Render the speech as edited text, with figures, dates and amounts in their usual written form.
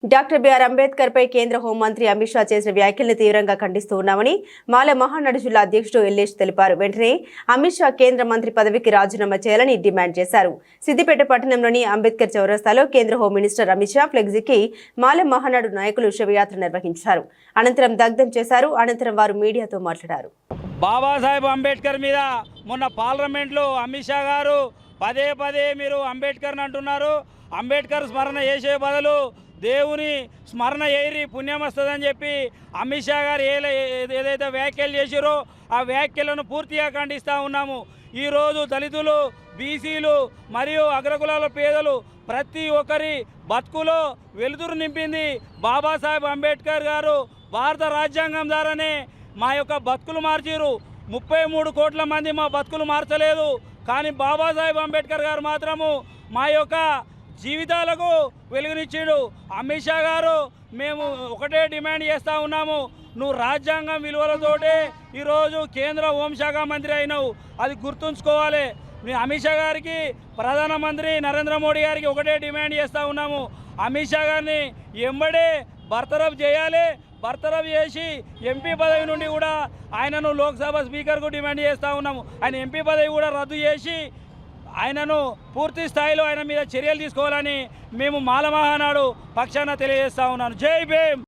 Doctor BR Ambedkar పై కేంద్ర హోంమంత్రి అమిత్ షా చేసిన వ్యాఖ్యలను తీవ్రంగా ఖండిస్తూ ఉన్నామని మాల మహానాడు జిల్లా అధ్యక్షుడు ఎల్లేష్ తెలిపారు. వెంటనే అమిత్ షా కేంద్ర మంత్రి పదవికి రాజీనామా చేయాలని డిమాండ్ చేశారు. సిద్దిపేట పట్టణంలోని అంబేద్కర్ చౌరస్తాలో కేంద్ర హోం మినిస్టర్ అమిత్ షా ఫ్లెక్సీకి మాల మహానాడు నాయకులు శవయాత్ర నిర్వహించారు. అనంతరం దగ్ధం చేశారు. అనంతరం వారు మీడియాతో మాట్లాడారు. బాబాసాహెబ్ అంబేద్కర్ మీద మొన్న పార్లమెంట్లో అమిత్ షా గారు పదే పదే మీరు అంబేద్కర్ని అంటున్నారు, అంబేద్కర్ స్మరణ చేసే బదులు దేవుని స్మరణ చేయరి పుణ్యం వస్తుందని చెప్పి అమిత్ షా గారు ఏదైతే వ్యాఖ్యలు చేసిరో ఆ వ్యాఖ్యలను పూర్తిగా ఖండిస్తూ ఉన్నాము. ఈరోజు దళితులు, బీసీలు మరియు అగ్రకులాల పేదలు ప్రతి ఒక్కరి బతుకులో వెలుతురు నింపింది బాబాసాహెబ్ అంబేద్కర్ గారు. భారత రాజ్యాంగం ద్వారానే మా యొక్క బతుకులు మార్చిరు. 33 కోట్ల మంది మా బతుకులు మార్చలేదు, కానీ బాబాసాహెబ్ అంబేద్కర్ గారు మాత్రము మా యొక్క జీవితాలకు వెలుగునిచ్చాడు. అమిత్ షా గారు మేము ఒకటే డిమాండ్ చేస్తూ ఉన్నాము, నువ్వు రాజ్యాంగం విలువలతోటే ఈరోజు కేంద్ర హోంశాఖ మంత్రి అయినావు, అది గుర్తుంచుకోవాలి. అమిత్ షా గారికి ప్రధానమంత్రి నరేంద్ర మోడీ గారికి ఒకటే డిమాండ్ చేస్తూ ఉన్నాము, అమిత్ షా గారిని ఎంబడే బర్తరఫ్ చేయాలి. బర్తరఫ్ చేసి ఎంపీ పదవి నుండి కూడా ఆయనను లోక్సభ స్పీకర్కు డిమాండ్ చేస్తూ ఉన్నాము. ఆయన ఎంపీ పదవి కూడా రద్దు చేసి ఆయనను పూర్తి స్థాయిలో ఆయన మీద చర్యలు తీసుకోవాలని మేము మాల మహానాడు పక్షాన తెలియజేస్తా ఉన్నాను. జై భీమ్.